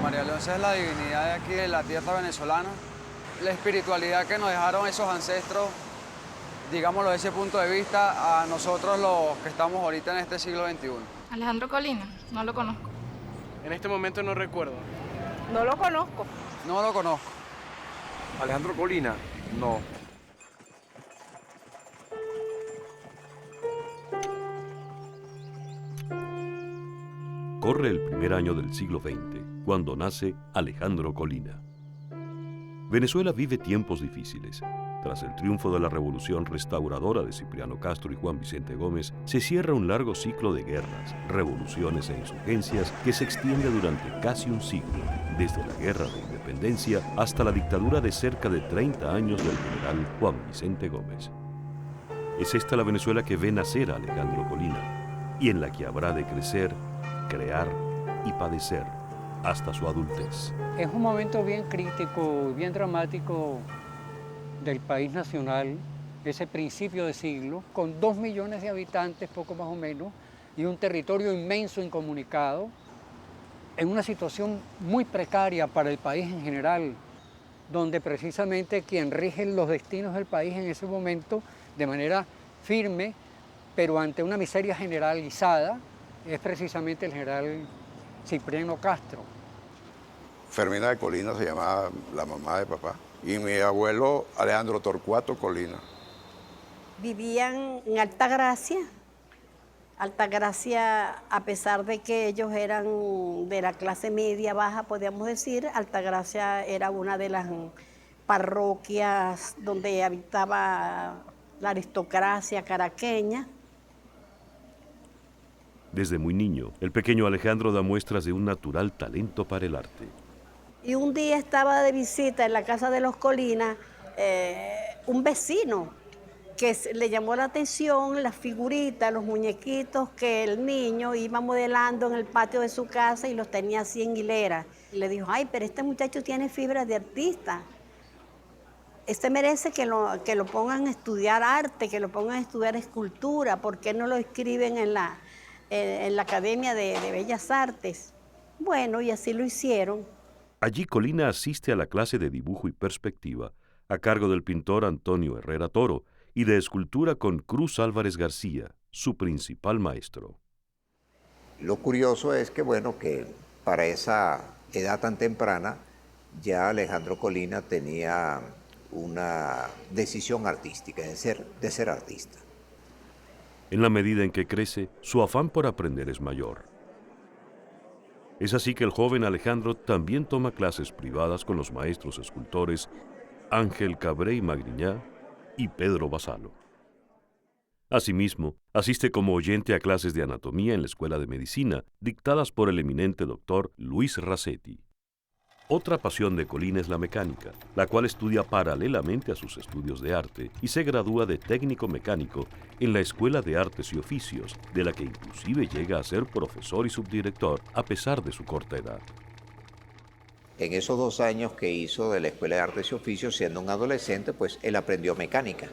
María Leonza es la divinidad de aquí de la tierra venezolana, la espiritualidad que nos dejaron esos ancestros, digámoslo desde ese punto de vista, a nosotros los que estamos ahorita en este siglo XXI. Alejandro Colina, no lo conozco. En este momento no recuerdo. No lo conozco. No lo conozco. Alejandro Colina, no. Corre el primer año del siglo XX, cuando nace Alejandro Colina. Venezuela vive tiempos difíciles. Tras el triunfo de la revolución restauradora de Cipriano Castro y Juan Vicente Gómez, se cierra un largo ciclo de guerras, revoluciones e insurgencias que se extiende durante casi un siglo, desde la Guerra de Independencia hasta la dictadura de cerca de 30 años del general Juan Vicente Gómez. Es esta la Venezuela que ve nacer a Alejandro Colina, y en la que habrá de crecer, crear y padecer hasta su adultez. Es un momento bien crítico, bien dramático del país nacional, ese principio de siglo, con 2 millones de habitantes, poco más o menos, y un territorio inmenso incomunicado, en una situación muy precaria para el país en general, donde precisamente quien rige los destinos del país en ese momento, de manera firme, pero ante una miseria generalizada, es precisamente el general Cipriano Castro. Fermina de Colina se llamaba la mamá de papá. Y mi abuelo Alejandro Torcuato Colina. Vivían en Altagracia. Altagracia, a pesar de que ellos eran de la clase media baja, podríamos decir, Altagracia era una de las parroquias donde habitaba la aristocracia caraqueña. Desde muy niño, el pequeño Alejandro da muestras de un natural talento para el arte. Y un día estaba de visita en la casa de los Colinas un vecino que le llamó la atención las figuritas, los muñequitos que el niño iba modelando en el patio de su casa y los tenía así en hilera. Y le dijo, ay, pero este muchacho tiene fibra de artista. Este merece que lo pongan a estudiar arte, que lo pongan a estudiar escultura. ¿Por qué no lo escriben en la Academia de Bellas Artes? Bueno, y así lo hicieron. Allí Colina asiste a la clase de dibujo y perspectiva, a cargo del pintor Antonio Herrera Toro, y de escultura con Cruz Álvarez García, su principal maestro. Lo curioso es que, bueno, que para esa edad tan temprana, ya Alejandro Colina tenía una decisión artística, de ser artista. En la medida en que crece, su afán por aprender es mayor. Es así que el joven Alejandro también toma clases privadas con los maestros escultores Ángel Cabré y Magriñá y Pedro Basalo. Asimismo, asiste como oyente a clases de anatomía en la Escuela de Medicina, dictadas por el eminente doctor Luis Racetti. Otra pasión de Colina es la mecánica, la cual estudia paralelamente a sus estudios de arte y se gradúa de técnico mecánico en la Escuela de Artes y Oficios, de la que inclusive llega a ser profesor y subdirector a pesar de su corta edad. En esos 2 años que hizo de la Escuela de Artes y Oficios, siendo un adolescente, pues él aprendió mecánica.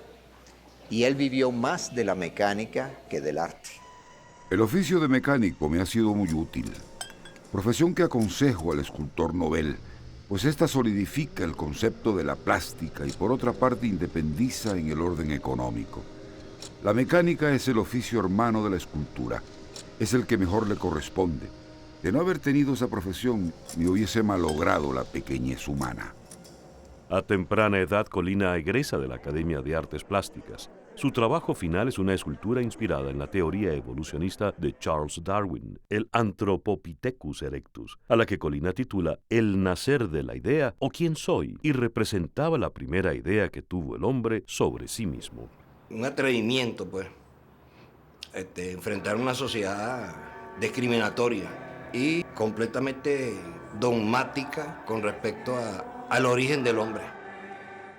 Y él vivió más de la mecánica que del arte. El oficio de mecánico me ha sido muy útil, profesión que aconsejo al escultor novel, pues esta solidifica el concepto de la plástica y por otra parte independiza en el orden económico. La mecánica es el oficio hermano de la escultura, es el que mejor le corresponde. De no haber tenido esa profesión, me hubiese malogrado la pequeñez humana. A temprana edad, Colina egresa de la Academia de Artes Plásticas. Su trabajo final es una escultura inspirada en la teoría evolucionista de Charles Darwin, el Anthropopithecus erectus, a la que Colina titula El nacer de la idea o quién soy, y representaba la primera idea que tuvo el hombre sobre sí mismo. Un atrevimiento, pues, enfrentar una sociedad discriminatoria y completamente dogmática con respecto al origen del hombre.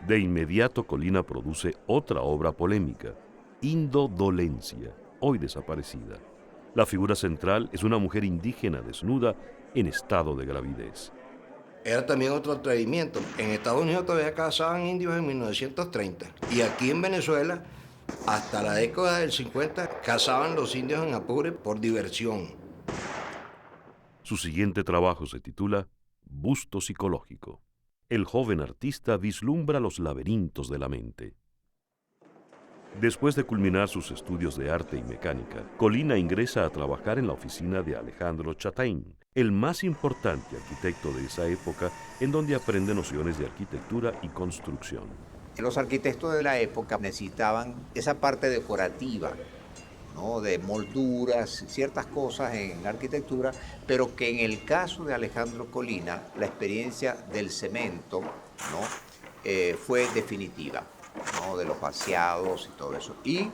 De inmediato Colina produce otra obra polémica, Indodolencia, hoy desaparecida. La figura central es una mujer indígena desnuda en estado de gravidez. Era también otro atrevimiento. En Estados Unidos todavía cazaban indios en 1930 y aquí en Venezuela hasta la década del 50 cazaban los indios en Apure por diversión. Su siguiente trabajo se titula Busto psicológico. El joven artista vislumbra los laberintos de la mente. Después de culminar sus estudios de arte y mecánica, Colina ingresa a trabajar en la oficina de Alejandro Chatain, el más importante arquitecto de esa época, en donde aprende nociones de arquitectura y construcción. Los arquitectos de la época necesitaban esa parte decorativa, ¿no? De molduras, ciertas cosas en la arquitectura, pero que en el caso de Alejandro Colina, la experiencia del cemento, ¿no? Fue definitiva, ¿no? De los vaciados y todo eso. Y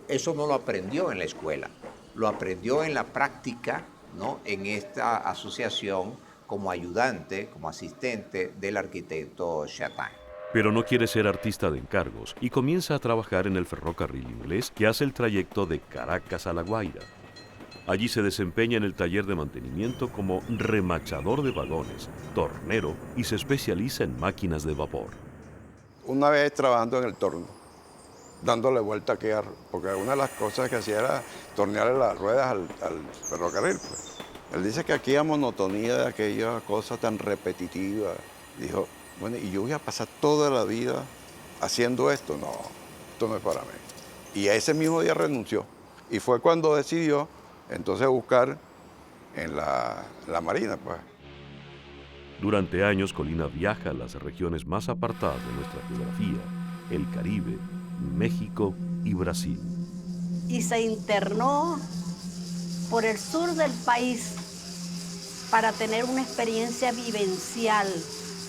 eso no lo aprendió en la escuela, lo aprendió en la práctica, ¿no? En esta asociación como ayudante, como asistente del arquitecto Chatain. Pero no quiere ser artista de encargos y comienza a trabajar en el ferrocarril inglés que hace el trayecto de Caracas a La Guaira. Allí se desempeña en el taller de mantenimiento como remachador de vagones, tornero y se especializa en máquinas de vapor. Una vez trabajando en el torno, dándole vuelta aquí, porque una de las cosas que hacía era tornearle las ruedas al ferrocarril. Pues. Él dice que aquí hay monotonía de aquella cosa tan repetitiva. Dijo, bueno, ¿y yo voy a pasar toda la vida haciendo esto? No, esto no es para mí. Y ese mismo día renunció. Y fue cuando decidió entonces buscar en la Marina, pues. Durante años, Colina viaja a las regiones más apartadas de nuestra geografía, el Caribe, México y Brasil. Y se internó por el sur del país para tener una experiencia vivencial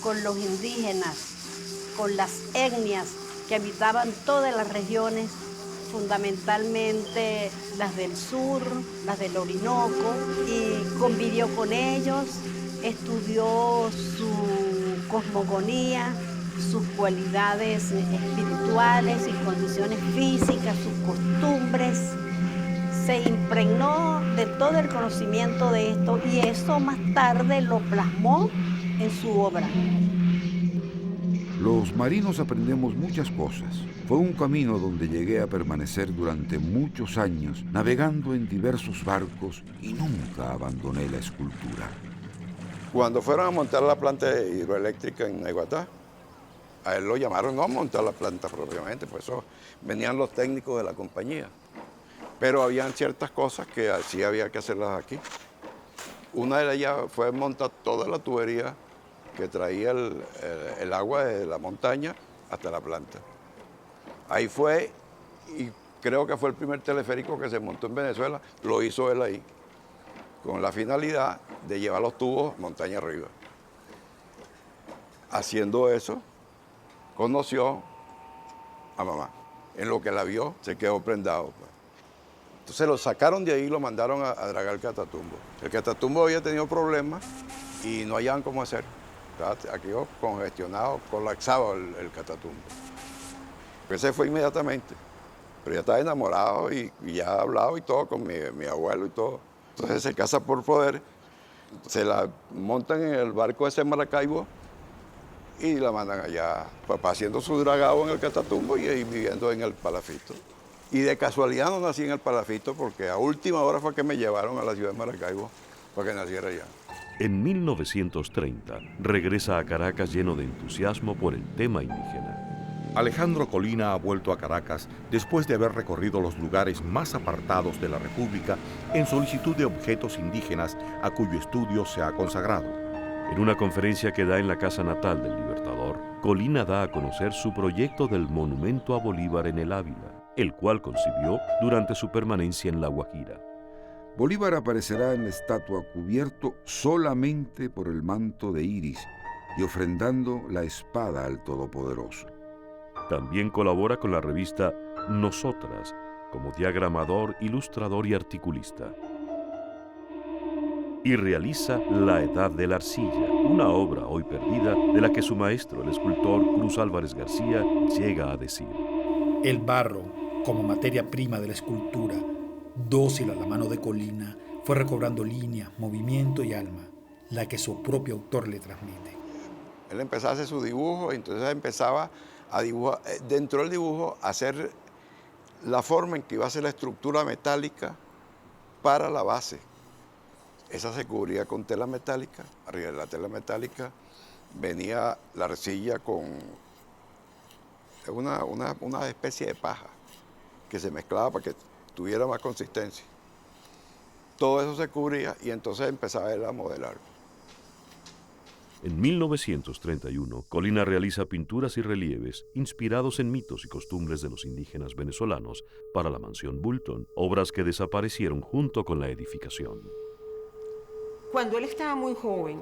con los indígenas, con las etnias que habitaban todas las regiones, fundamentalmente las del sur, las del Orinoco, y convivió con ellos, estudió su cosmogonía, sus cualidades espirituales y condiciones físicas, sus costumbres. Se impregnó de todo el conocimiento de esto y eso más tarde lo plasmó en su obra. Los marinos aprendemos muchas cosas. Fue un camino donde llegué a permanecer durante muchos años, navegando en diversos barcos y nunca abandoné la escultura. Cuando fueron a montar la planta hidroeléctrica en Aiguatá, a él lo llamaron no a montar la planta propiamente, por eso venían los técnicos de la compañía. Pero habían ciertas cosas que sí había que hacerlas aquí. Una de ellas fue montar toda la tubería que traía el agua de la montaña hasta la planta. Ahí fue, y creo que fue el primer teleférico que se montó en Venezuela, lo hizo él ahí, con la finalidad de llevar los tubos montaña arriba. Haciendo eso, conoció a mamá. En lo que la vio, se quedó prendado. Pues. Entonces lo sacaron de ahí y lo mandaron a dragar el Catatumbo. El Catatumbo había tenido problemas y no hallaban cómo hacer. Estaba aquí congestionado, colapsado el Catatumbo. Pues se fue inmediatamente, pero ya estaba enamorado y ya ha hablado y todo con mi abuelo y todo. Entonces se casa por poder, se la montan en el barco ese Maracaibo y la mandan allá, papá haciendo su dragado en el Catatumbo y ahí viviendo en el Palafito. Y de casualidad no nací en el Palafito porque a última hora fue que me llevaron a la ciudad de Maracaibo para que naciera allá. En 1930 regresa a Caracas lleno de entusiasmo por el tema indígena. Alejandro Colina ha vuelto a Caracas después de haber recorrido los lugares más apartados de la República en solicitud de objetos indígenas a cuyo estudio se ha consagrado. En una conferencia que da en la casa natal del Libertador, Colina da a conocer su proyecto del monumento a Bolívar en el Ávila, el cual concibió durante su permanencia en La Guajira. Bolívar aparecerá en la estatua cubierto solamente por el manto de iris y ofrendando la espada al Todopoderoso. También colabora con la revista Nosotras, como diagramador, ilustrador y articulista. y realiza La Edad de la Arcilla, una obra hoy perdida de la que su maestro, el escultor Cruz Álvarez García, llega a decir: el barro, como materia prima de la escultura, dócil a la mano de Colina, fue recobrando línea, movimiento y alma, la que su propio autor le transmite. Él empezaba a hacer su dibujo, entonces empezaba a dibujar, dentro del dibujo, a hacer la forma en que iba a ser la estructura metálica para la base. Esa se cubría con tela metálica. Arriba de la tela metálica venía la arcilla con una especie de paja que se mezclaba para que tuviera más consistencia. Todo eso se cubría y entonces empezaba él a modelar. En 1931, Colina realiza pinturas y relieves inspirados en mitos y costumbres de los indígenas venezolanos para la mansión Bulton, obras que desaparecieron junto con la edificación. Cuando él estaba muy joven,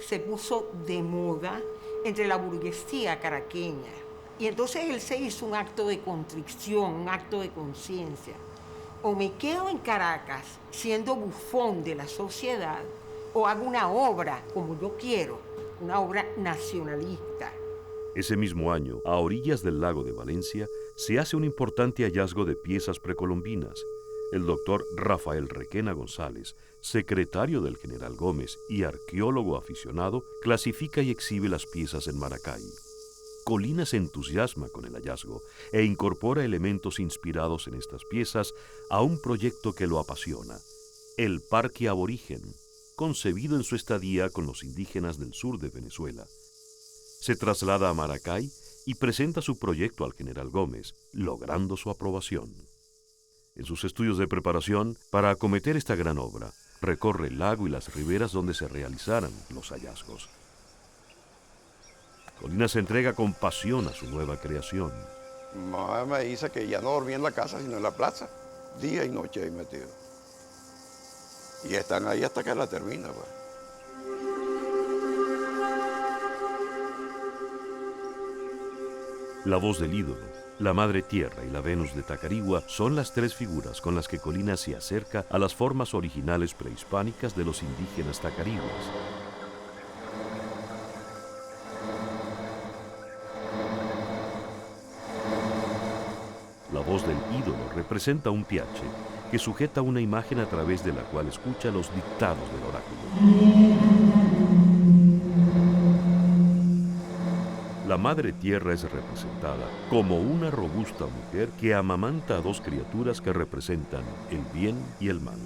se puso de moda entre la burguesía caraqueña. Y entonces él se hizo un acto de contrición, un acto de conciencia. O me quedo en Caracas siendo bufón de la sociedad, o hago una obra como yo quiero, una obra nacionalista. Ese mismo año, a orillas del lago de Valencia, se hace un importante hallazgo de piezas precolombinas. El doctor Rafael Requena González, secretario del general Gómez y arqueólogo aficionado, clasifica y exhibe las piezas en Maracay. Colina se entusiasma con el hallazgo e incorpora elementos inspirados en estas piezas a un proyecto que lo apasiona, el Parque Aborigen, concebido en su estadía con los indígenas del sur de Venezuela. Se traslada a Maracay y presenta su proyecto al general Gómez, logrando su aprobación. En sus estudios de preparación para acometer esta gran obra, recorre el lago y las riberas donde se realizaran los hallazgos. Colina se entrega con pasión a su nueva creación. Mamá me dice que ya no dormía en la casa, sino en la plaza, día y noche ahí metido. Y están ahí hasta que la termina, pues. La voz del ídolo, la Madre Tierra y la Venus de Tacarigua son las tres figuras con las que Colina se acerca a las formas originales prehispánicas de los indígenas tacariguas. La voz del ídolo representa un piache que sujeta una imagen a través de la cual escucha los dictados del oráculo. La Madre Tierra es representada como una robusta mujer que amamanta a dos criaturas que representan el bien y el mal.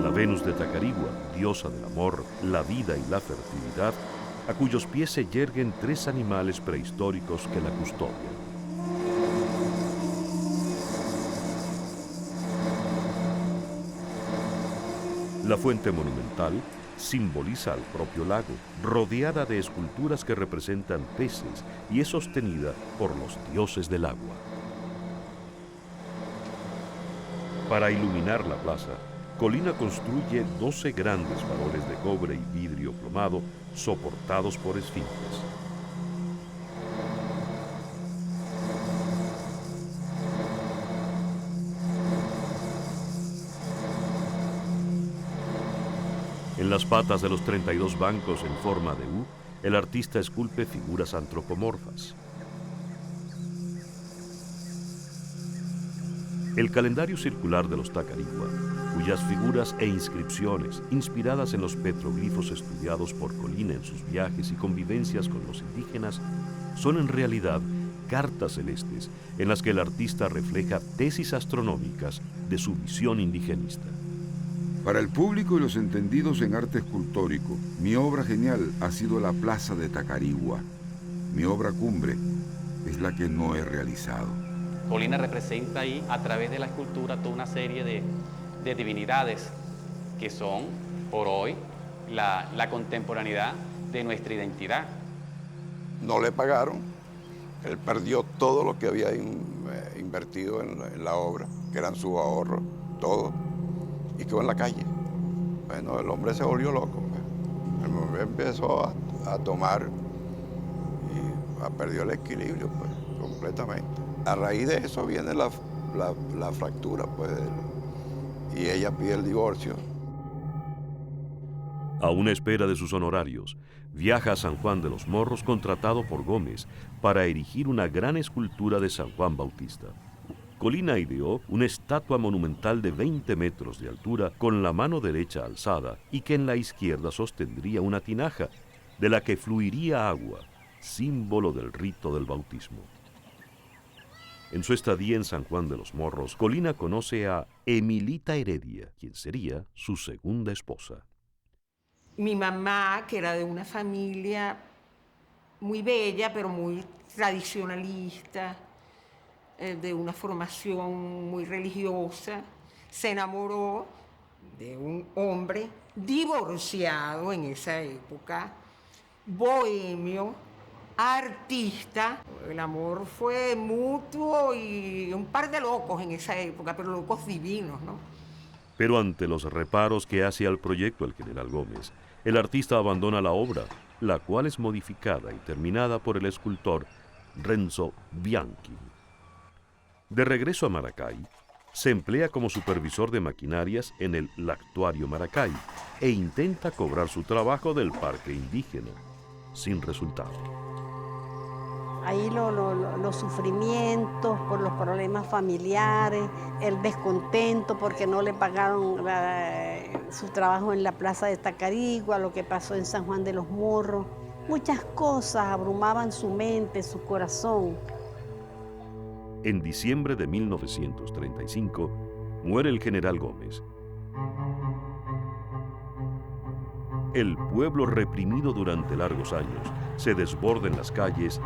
La Venus de Tacarigua, diosa del amor, la vida y la fertilidad, a cuyos pies se yerguen tres animales prehistóricos que la custodian. La fuente monumental simboliza al propio lago, rodeada de esculturas que representan peces y es sostenida por los dioses del agua. Para iluminar la plaza, Colina construye 12 grandes faroles de cobre y vidrio plomado soportados por esfinges. En las patas de los 32 bancos en forma de U, el artista esculpe figuras antropomorfas. El calendario circular de los Tacarigua, cuyas figuras e inscripciones, inspiradas en los petroglifos estudiados por Colina en sus viajes y convivencias con los indígenas, son en realidad cartas celestes en las que el artista refleja tesis astronómicas de su visión indigenista. Para el público y los entendidos en arte escultórico, mi obra genial ha sido la Plaza de Tacarigua. Mi obra cumbre es la que no he realizado. Colina representa ahí, a través de la escultura, toda una serie de divinidades que son, por hoy, la contemporaneidad de nuestra identidad. No le pagaron, él perdió todo lo que había invertido en la obra, que eran sus ahorros, todo, y quedó en la calle. Bueno, el hombre se volvió loco. El hombre empezó a tomar y perdió el equilibrio, pues, completamente. A raíz de eso viene la fractura, pues, y ella pide el divorcio. A una espera de sus honorarios, viaja a San Juan de los Morros contratado por Gómez para erigir una gran escultura de San Juan Bautista. Colina ideó una estatua monumental de 20 metros de altura con la mano derecha alzada y que en la izquierda sostendría una tinaja de la que fluiría agua, símbolo del rito del bautismo. En su estadía en San Juan de los Morros, Colina conoce a Emilita Heredia, quien sería su segunda esposa. Mi mamá, que era de una familia muy bella, pero muy tradicionalista, de una formación muy religiosa, se enamoró de un hombre divorciado en esa época, bohemio, artista. El amor fue mutuo y un par de locos en esa época, pero locos divinos, ¿no? Pero ante los reparos que hace al proyecto el general Gómez, el artista abandona la obra, la cual es modificada y terminada por el escultor Renzo Bianchi. De regreso a Maracay, se emplea como supervisor de maquinarias en el Lactuario Maracay e intenta cobrar su trabajo del parque indígena, sin resultado. Ahí los sufrimientos por los problemas familiares, el descontento porque no le pagaron su trabajo en la plaza de Tacarigua, lo que pasó en San Juan de los Morros. Muchas cosas abrumaban su mente, su corazón. En diciembre de 1935, muere el general Gómez. El pueblo, reprimido durante largos años, se desborda en las calles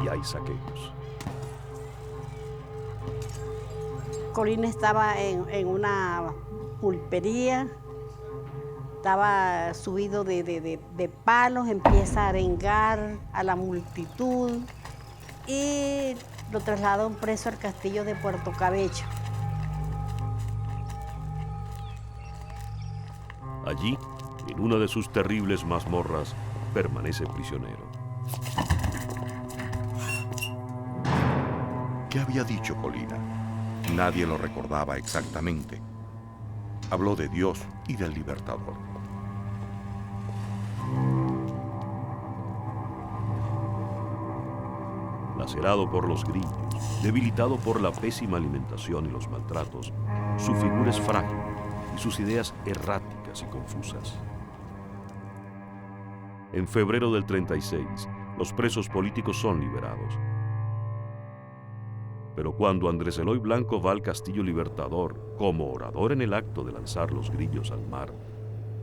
y hay saqueos. Colina estaba en una pulpería, estaba subido de palos, empieza a arengar a la multitud y lo trasladaron preso al castillo de Puerto Cabello. Allí, en una de sus terribles mazmorras, permanece prisionero. ¿Qué había dicho Colina? Nadie lo recordaba exactamente. Habló de Dios y del Libertador. Lacerado por los grillos, debilitado por la pésima alimentación y los maltratos, su figura es frágil y sus ideas erráticas y confusas. En febrero del 36, los presos políticos son liberados. Pero cuando Andrés Eloy Blanco va al Castillo Libertador como orador en el acto de lanzar los grillos al mar,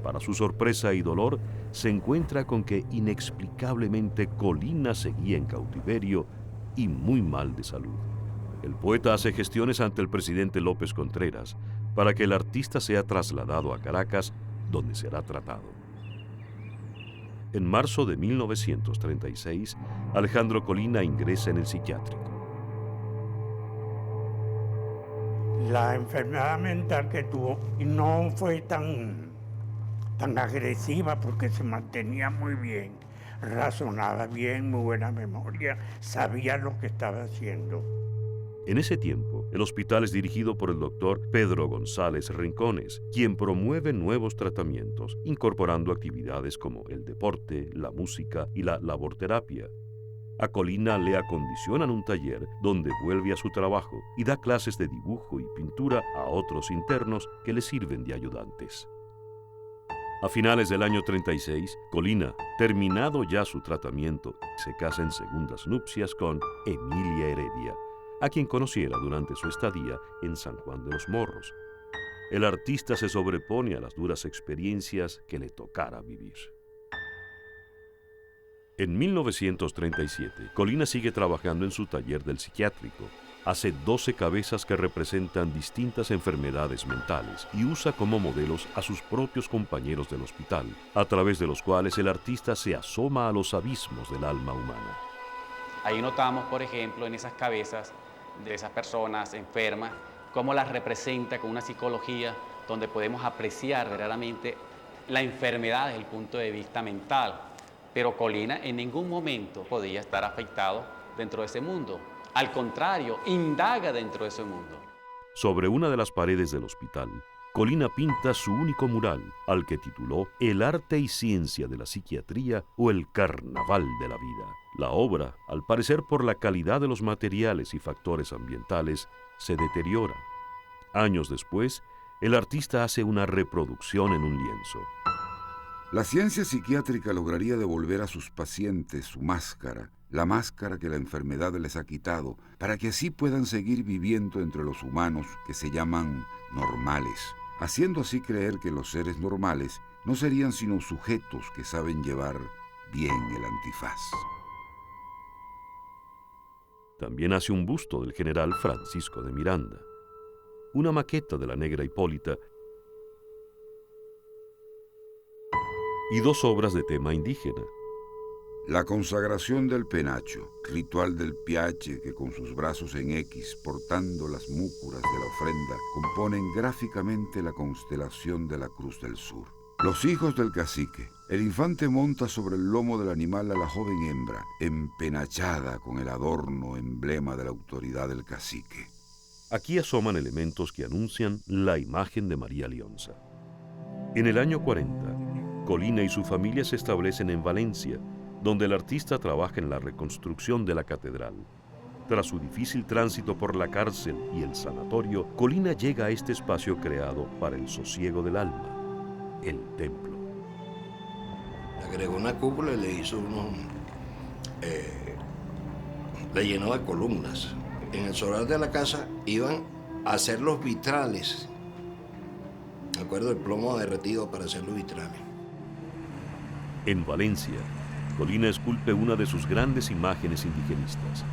para su sorpresa y dolor, se encuentra con que inexplicablemente Colina seguía en cautiverio y muy mal de salud. El poeta hace gestiones ante el presidente López Contreras para que el artista sea trasladado a Caracas, donde será tratado. En marzo de 1936, Alejandro Colina ingresa en el psiquiátrico. La enfermedad mental que tuvo no fue tan agresiva porque se mantenía muy bien, razonaba bien, muy buena memoria, sabía lo que estaba haciendo. En ese tiempo, el hospital es dirigido por el doctor Pedro González Rincones, quien promueve nuevos tratamientos, incorporando actividades como el deporte, la música y la laborterapia. A Colina le acondicionan un taller donde vuelve a su trabajo y da clases de dibujo y pintura a otros internos que le sirven de ayudantes. A finales del año 36, Colina, terminado ya su tratamiento, se casa en segundas nupcias con Emilia Heredia, a quien conociera durante su estadía en San Juan de los Morros. El artista se sobrepone a las duras experiencias que le tocara vivir. En 1937, Colina sigue trabajando en su taller del psiquiátrico. Hace 12 cabezas que representan distintas enfermedades mentales y usa como modelos a sus propios compañeros del hospital, a través de los cuales el artista se asoma a los abismos del alma humana. Ahí notamos, por ejemplo, en esas cabezas de esas personas enfermas, cómo las representa con una psicología donde podemos apreciar verdaderamente la enfermedad desde el punto de vista mental. Pero Colina en ningún momento podía estar afectado dentro de ese mundo. Al contrario, indaga dentro de ese mundo. Sobre una de las paredes del hospital, Colina pinta su único mural, al que tituló El arte y ciencia de la psiquiatría o el carnaval de la vida. La obra, al parecer por la calidad de los materiales y factores ambientales, se deteriora. Años después, el artista hace una reproducción en un lienzo. La ciencia psiquiátrica lograría devolver a sus pacientes su máscara, la máscara que la enfermedad les ha quitado, para que así puedan seguir viviendo entre los humanos que se llaman normales, haciendo así creer que los seres normales no serían sino sujetos que saben llevar bien el antifaz. También hace un busto del general Francisco de Miranda, una maqueta de la Negra Hipólita y dos obras de tema indígena. La consagración del penacho, ritual del piache que con sus brazos en X, portando las múcuras de la ofrenda, componen gráficamente la constelación de la Cruz del Sur. Los hijos del cacique. El infante monta sobre el lomo del animal a la joven hembra, empenachada con el adorno emblema de la autoridad del cacique. Aquí asoman elementos que anuncian la imagen de María Lionza. En el año 40, Colina y su familia se establecen en Valencia, donde el artista trabaja en la reconstrucción de la catedral. Tras su difícil tránsito por la cárcel y el sanatorio, Colina llega a este espacio creado para el sosiego del alma, el templo. Le agregó una cúpula y le hizo le llenó de columnas. En el solar de la casa iban a hacer los vitrales. Me acuerdo del plomo derretido para hacer los vitrales. En Valencia, Colina esculpe una de sus grandes imágenes indigenistas,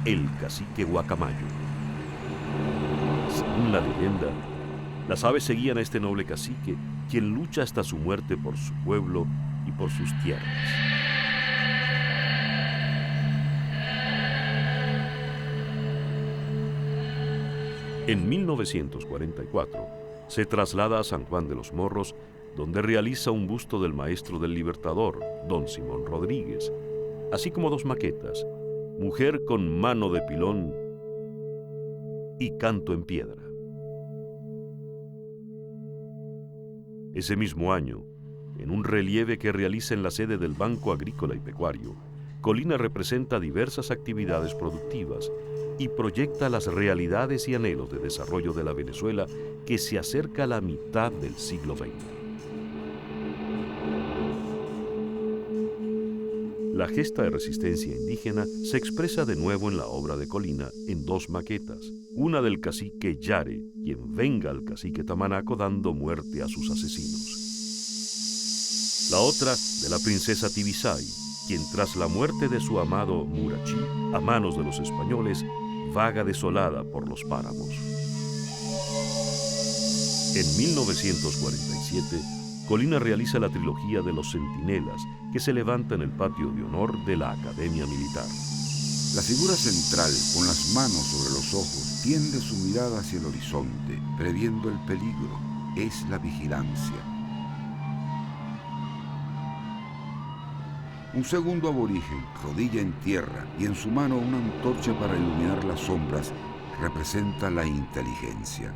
el cacique Guacamayo. Según la leyenda, las aves seguían a este noble cacique, quien lucha hasta su muerte por su pueblo y por sus tierras. En 1944, se traslada a San Juan de los Morros, donde realiza un busto del maestro del Libertador, don Simón Rodríguez, así como dos maquetas, Mujer con mano de pilón y Canto en piedra. Ese mismo año, en un relieve que realiza en la sede del Banco Agrícola y Pecuario, Colina representa diversas actividades productivas y proyecta las realidades y anhelos de desarrollo de la Venezuela que se acerca a la mitad del siglo XX. La gesta de resistencia indígena se expresa de nuevo en la obra de Colina en dos maquetas, una del cacique Yare, quien venga al cacique Tamanaco dando muerte a sus asesinos. La otra de la princesa Tibisay, quien tras la muerte de su amado Murachí, a manos de los españoles, vaga desolada por los páramos. En 1947, Colina realiza la trilogía de Los Centinelas, que se levanta en el patio de honor de la Academia Militar. La figura central, con las manos sobre los ojos, tiende su mirada hacia el horizonte, previendo el peligro. Es la vigilancia. Un segundo aborigen, rodilla en tierra y en su mano una antorcha para iluminar las sombras, representa la inteligencia.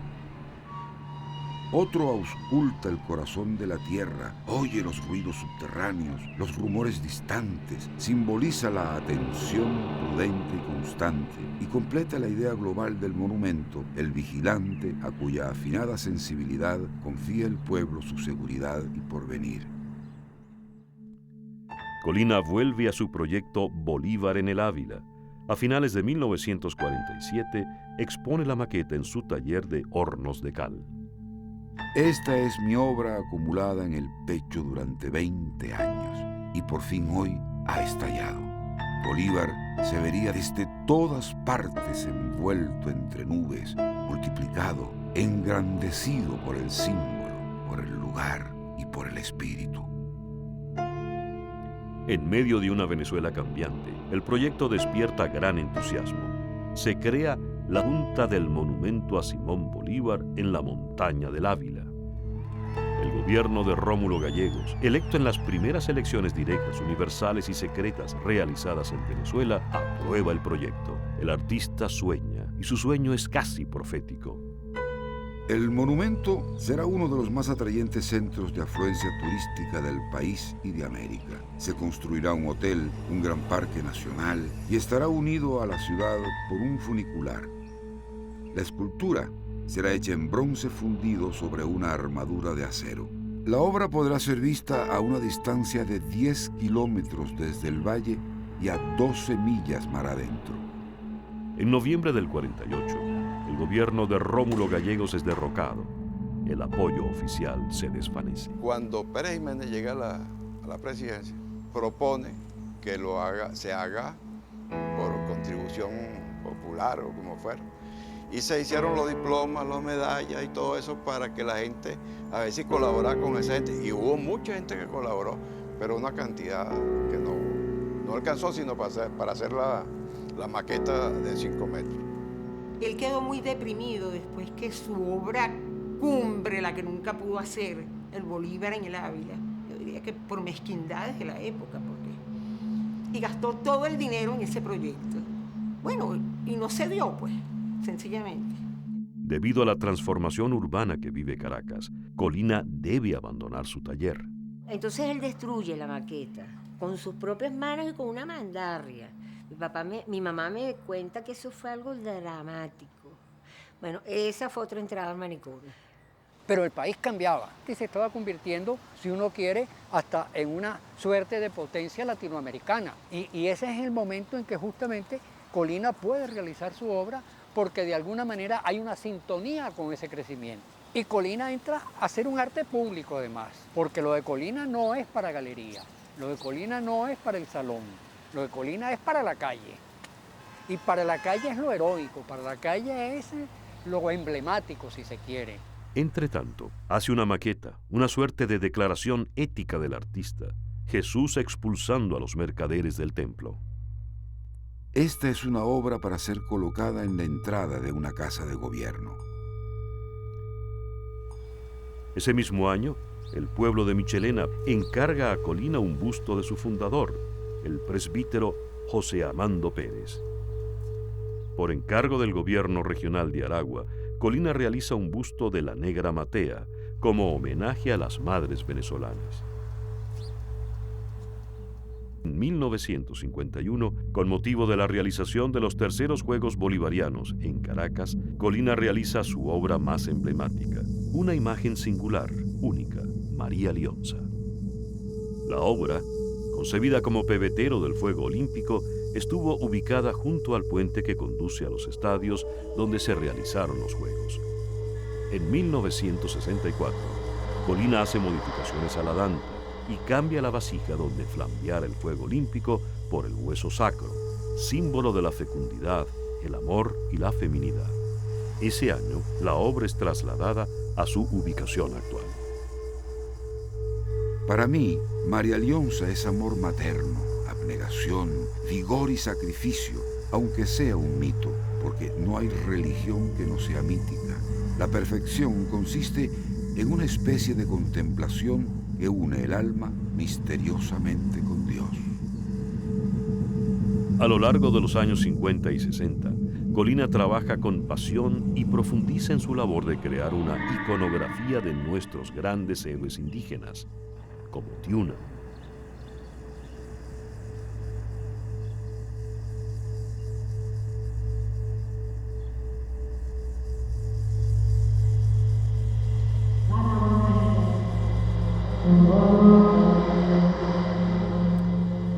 Otro ausculta el corazón de la tierra, oye los ruidos subterráneos, los rumores distantes, simboliza la atención prudente y constante y completa la idea global del monumento, el vigilante a cuya afinada sensibilidad confía el pueblo su seguridad y porvenir. Colina vuelve a su proyecto Bolívar en el Ávila. A finales de 1947 expone la maqueta en su taller de hornos de cal. Esta es mi obra acumulada en el pecho durante 20 años y por fin hoy ha estallado. Bolívar se vería desde todas partes envuelto entre nubes, multiplicado, engrandecido por el símbolo, por el lugar y por el espíritu. En medio de una Venezuela cambiante, el proyecto despierta gran entusiasmo. Se crea la Junta del Monumento a Simón Bolívar en la montaña del Ávila. El gobierno de Rómulo Gallegos, electo en las primeras elecciones directas, universales y secretas realizadas en Venezuela, aprueba el proyecto. El artista sueña y su sueño es casi profético. El monumento será uno de los más atrayentes centros de afluencia turística del país y de América. Se construirá un hotel, un gran parque nacional y estará unido a la ciudad por un funicular. La escultura será hecha en bronce fundido sobre una armadura de acero. La obra podrá ser vista a una distancia de 10 kilómetros desde el valle y a 12 millas mar adentro. En noviembre del 48, el gobierno de Rómulo Gallegos es derrocado. El apoyo oficial se desvanece. Cuando Pérez Jiménez llega a la presidencia, propone que se haga por contribución popular o como fuera. Y se hicieron los diplomas, las medallas y todo eso para que la gente, a ver si colaboraba con esa gente. Y hubo mucha gente que colaboró, pero una cantidad que no alcanzó sino para hacer la maqueta de 5 metros. Él quedó muy deprimido después que su obra cumbre, la que nunca pudo hacer, el Bolívar en el Ávila, yo diría que por mezquindades de la época, y gastó todo el dinero en ese proyecto. Bueno, y no se dio, pues, sencillamente. Debido a la transformación urbana que vive Caracas, Colina debe abandonar su taller. Entonces él destruye la maqueta con sus propias manos y con una mandarria. Mi mamá me cuenta que eso fue algo dramático. Bueno, esa fue otra entrada al manicomio. Pero el país cambiaba y se estaba convirtiendo, si uno quiere, hasta en una suerte de potencia latinoamericana. Y ese es el momento en que justamente Colina puede realizar su obra porque de alguna manera hay una sintonía con ese crecimiento. Y Colina entra a hacer un arte público además, porque lo de Colina no es para galería, lo de Colina no es para el salón, lo de Colina es para la calle. Y para la calle es lo heroico, para la calle es lo emblemático, si se quiere. Entretanto, hace una maqueta, una suerte de declaración ética del artista, Jesús expulsando a los mercaderes del templo. Esta es una obra para ser colocada en la entrada de una casa de gobierno. Ese mismo año, el pueblo de Michelena encarga a Colina un busto de su fundador, el presbítero José Amando Pérez. Por encargo del gobierno regional de Aragua, Colina realiza un busto de la Negra Matea como homenaje a las madres venezolanas. En 1951, con motivo de la realización de los terceros Juegos Bolivarianos en Caracas, Colina realiza su obra más emblemática, una imagen singular, única, María Lionza. La obra, concebida como pebetero del fuego olímpico, estuvo ubicada junto al puente que conduce a los estadios donde se realizaron los Juegos. En 1964, Colina hace modificaciones a la danta y cambia la vasija donde flambeara el fuego olímpico por el hueso sacro, símbolo de la fecundidad, el amor y la feminidad. Ese año, la obra es trasladada a su ubicación actual. Para mí, María Lionza es amor materno, abnegación, vigor y sacrificio, aunque sea un mito, porque no hay religión que no sea mítica. La perfección consiste en una especie de contemplación que une el alma misteriosamente con Dios. A lo largo de los años 50 y 60, Colina trabaja con pasión y profundiza en su labor de crear una iconografía de nuestros grandes héroes indígenas, como Tiuna.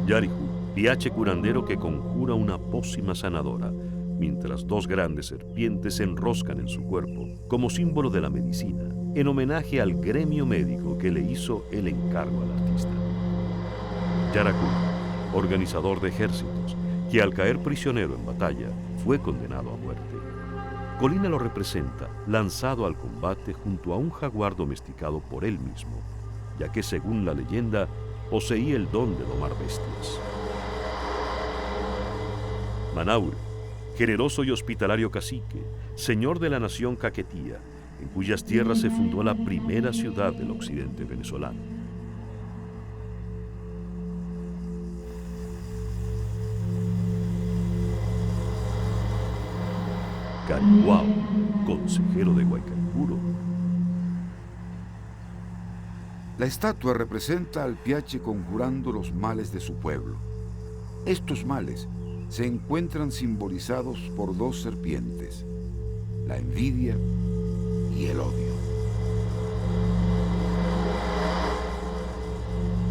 Yarijú, piache curandero que conjura una pócima sanadora, mientras dos grandes serpientes se enroscan en su cuerpo como símbolo de la medicina, en homenaje al gremio médico que le hizo el encargo al artista. Yaracú, organizador de ejércitos, que al caer prisionero en batalla fue condenado a muerte. Colina lo representa lanzado al combate junto a un jaguar domesticado por él mismo, ya que según la leyenda poseía el don de domar bestias. Manaure, generoso y hospitalario cacique, señor de la nación caquetía, en cuyas tierras se fundó la primera ciudad del occidente venezolano. Caricuao, consejero de Guaycaipuro. La estatua representa al Piache conjurando los males de su pueblo. Estos males se encuentran simbolizados por dos serpientes, la envidia y el odio.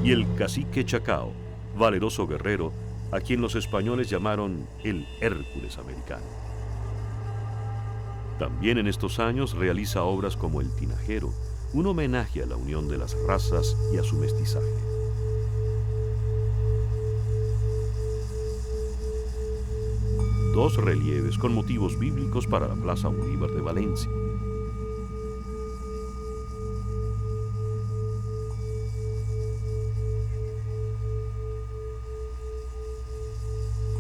Y el cacique Chacao, valeroso guerrero, a quien los españoles llamaron el Hércules americano. También en estos años realiza obras como El Tinajero, un homenaje a la unión de las razas y a su mestizaje. Dos relieves con motivos bíblicos para la Plaza Bolívar de Valencia.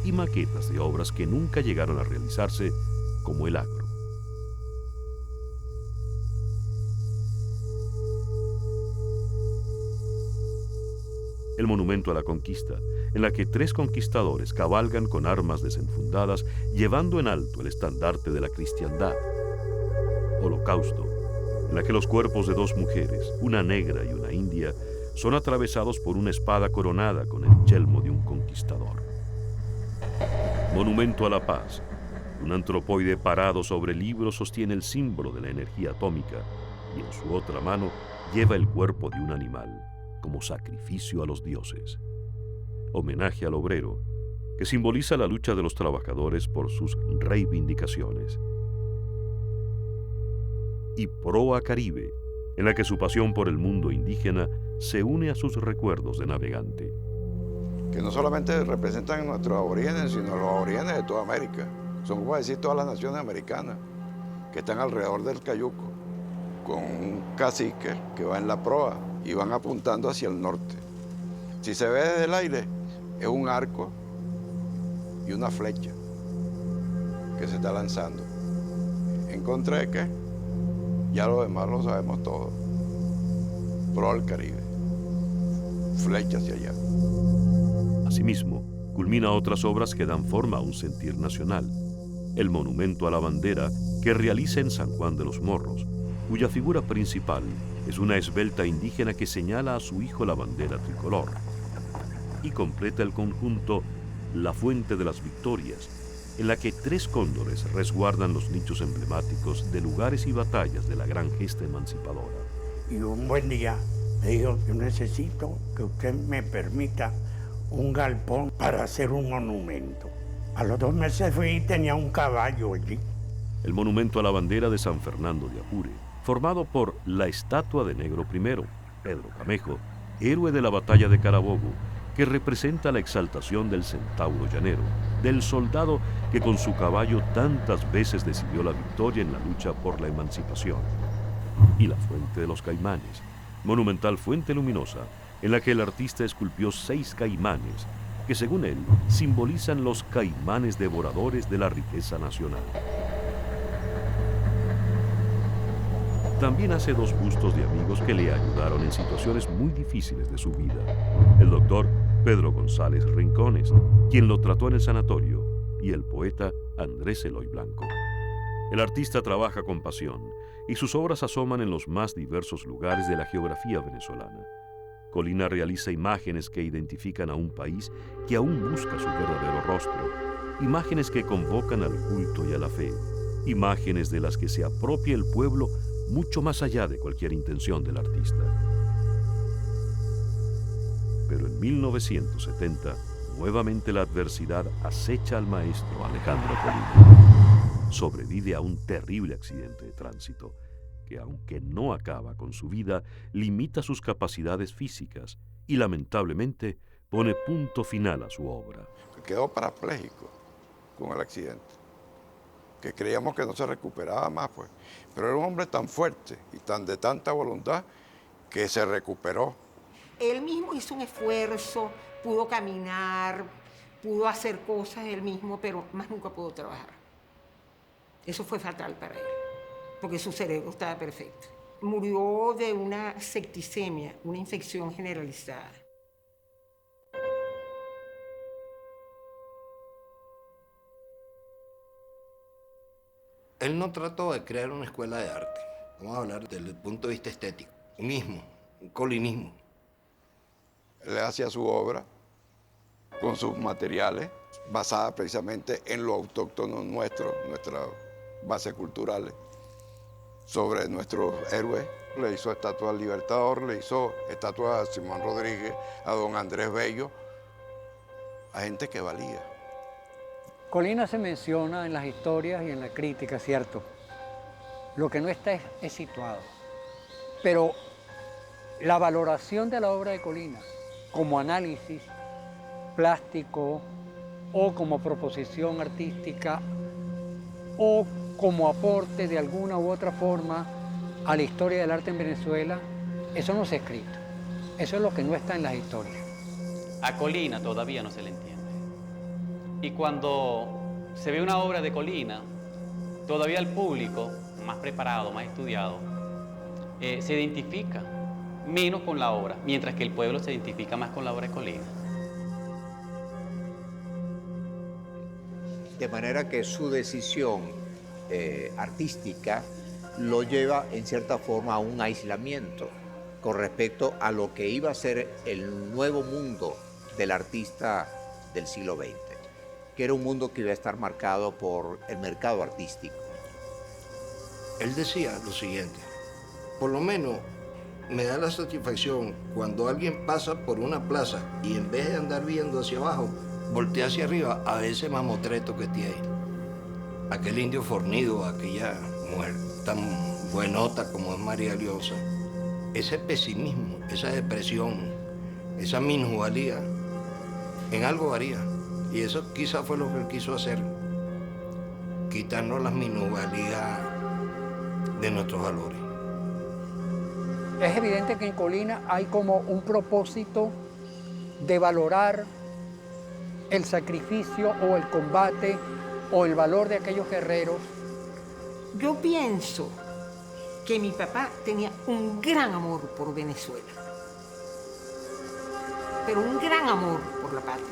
Y maquetas de obras que nunca llegaron a realizarse, como el Agro. El monumento a la conquista, en la que 3 conquistadores cabalgan con armas desenfundadas, llevando en alto el estandarte de la cristiandad. Holocausto, en la que los cuerpos de 2 mujeres, una negra y una india, son atravesados por una espada coronada con el yelmo de un conquistador. Monumento a la paz, un antropoide parado sobre el libro sostiene el símbolo de la energía atómica y en su otra mano lleva el cuerpo de un animal como sacrificio a los dioses. Homenaje al obrero, que simboliza la lucha de los trabajadores por sus reivindicaciones. Y Proa Caribe, en la que su pasión por el mundo indígena se une a sus recuerdos de navegante. Que no solamente representan a nuestros aborígenes, sino a los aborígenes de toda América. Son, como decir, todas las naciones americanas que están alrededor del Cayuco, con un cacique que va en la proa y van apuntando hacia el norte. Si se ve desde el aire, es un arco y una flecha que se está lanzando. ¿En contra de qué? Ya lo demás lo sabemos todo. Proa al Caribe, flecha hacia allá. Asimismo, culmina otras obras que dan forma a un sentir nacional. El monumento a la bandera que realiza en San Juan de los Morros, cuya figura principal es una esbelta indígena que señala a su hijo la bandera tricolor. Y completa el conjunto La Fuente de las Victorias, en la que 3 cóndores resguardan los nichos emblemáticos de lugares y batallas de la gran gesta emancipadora. Y un buen día me dijo, yo necesito que usted me permita un galpón para hacer un monumento. A los 2 meses fui y tenía un caballo allí. El monumento a la bandera de San Fernando de Apure, formado por la estatua de Negro I, Pedro Camejo, héroe de la batalla de Carabobo, que representa la exaltación del centauro llanero, del soldado que con su caballo tantas veces decidió la victoria en la lucha por la emancipación. Y la Fuente de los Caimanes, monumental fuente luminosa, en la que el artista esculpió 6 caimanes, que según él simbolizan los caimanes devoradores de la riqueza nacional. También hace 2 bustos de amigos que le ayudaron en situaciones muy difíciles de su vida. El doctor Pedro González Rincones, quien lo trató en el sanatorio, y el poeta Andrés Eloy Blanco. El artista trabaja con pasión y sus obras asoman en los más diversos lugares de la geografía venezolana. Colina realiza imágenes que identifican a un país que aún busca su verdadero rostro, imágenes que convocan al culto y a la fe, imágenes de las que se apropia el pueblo mucho más allá de cualquier intención del artista. Pero en 1970, nuevamente la adversidad acecha al maestro Alejandro Colina. Sobrevive a un terrible accidente de tránsito que, aunque no acaba con su vida, limita sus capacidades físicas y, lamentablemente, pone punto final a su obra. Quedó parapléjico con el accidente, que creíamos que no se recuperaba más, pues. Pero era un hombre tan fuerte y de tanta voluntad que se recuperó. Él mismo hizo un esfuerzo, pudo caminar, pudo hacer cosas él mismo, pero más nunca pudo trabajar. Eso fue fatal para él, porque su cerebro estaba perfecto. Murió de una septicemia, una infección generalizada. Él no trató de crear una escuela de arte. Vamos a hablar desde el punto de vista estético. Un ismo, un colinismo. Él hacía su obra con sus materiales, basada precisamente en lo autóctono nuestro, nuestras bases culturales, sobre nuestros héroes. Le hizo estatua al Libertador, le hizo estatua a Simón Rodríguez, a don Andrés Bello, a gente que valía. Colina se menciona en las historias y en la crítica, ¿cierto? Lo que no está es situado. Pero la valoración de la obra de Colina como análisis plástico o como proposición artística o como aporte de alguna u otra forma a la historia del arte en Venezuela, eso no se ha escrito. Eso es lo que no está en las historias. A Colina todavía no se le entiende. Y cuando se ve una obra de Colina, todavía el público, más preparado, más estudiado, se identifica menos con la obra, mientras que el pueblo se identifica más con la obra de Colina. De manera que su decisión artística lo lleva en cierta forma a un aislamiento con respecto a lo que iba a ser el nuevo mundo del artista del siglo XX, que era un mundo que iba a estar marcado por el mercado artístico. Él decía lo siguiente: por lo menos me da la satisfacción cuando alguien pasa por una plaza y en vez de andar viendo hacia abajo, voltea hacia arriba a ver ese mamotreto que tiene ahí. Aquel indio fornido, aquella mujer tan buenota como es María Liosa. Ese pesimismo, esa depresión, esa minusvalía, en algo varía. Y eso quizás fue lo que él quiso hacer, quitarnos las minusvalías de nuestros valores. Es evidente que en Colina hay como un propósito de valorar el sacrificio o el combate o el valor de aquellos guerreros. Yo pienso que mi papá tenía un gran amor por Venezuela, pero un gran amor por la patria.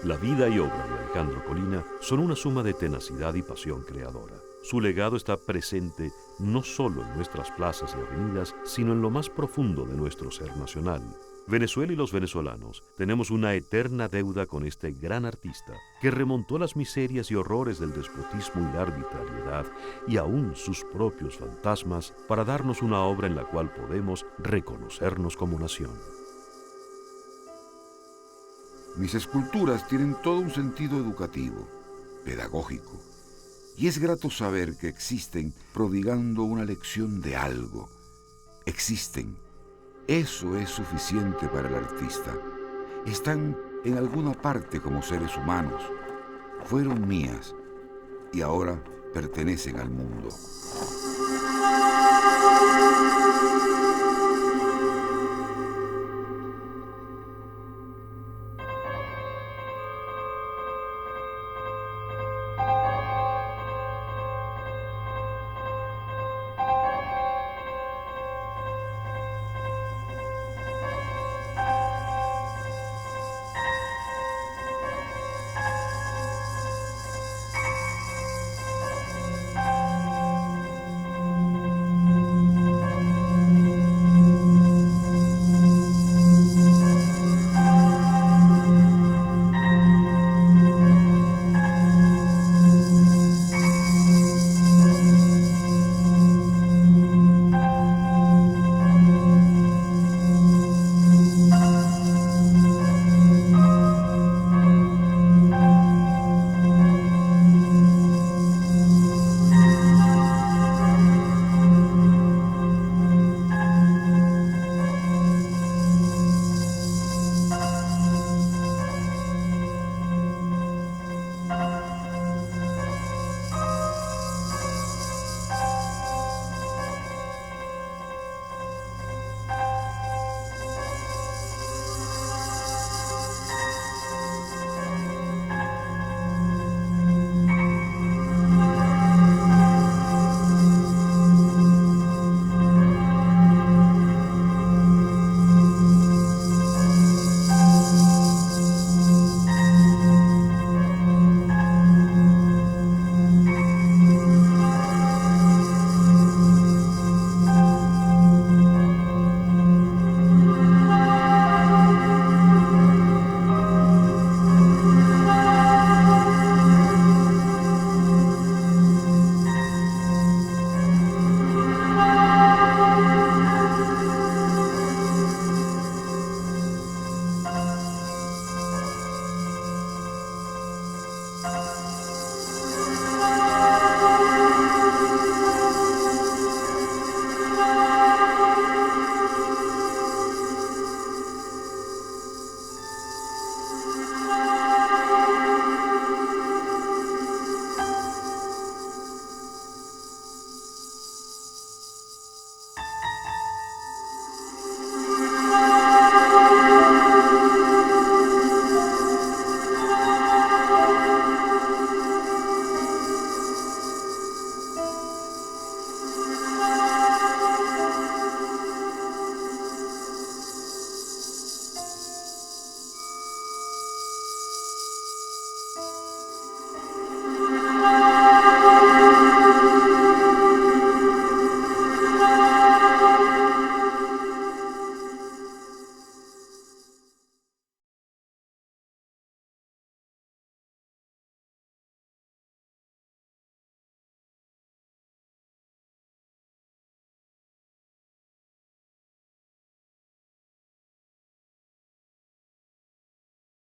La vida y obra de Alejandro Colina son una suma de tenacidad y pasión creadora. Su legado está presente no solo en nuestras plazas y avenidas, sino en lo más profundo de nuestro ser nacional. Venezuela y los venezolanos tenemos una eterna deuda con este gran artista que remontó las miserias y horrores del despotismo y la arbitrariedad y aún sus propios fantasmas para darnos una obra en la cual podemos reconocernos como nación. Mis esculturas tienen todo un sentido educativo, pedagógico, y es grato saber que existen prodigando una lección de algo. Existen. Eso es suficiente para el artista. Están en alguna parte como seres humanos. Fueron mías y ahora pertenecen al mundo.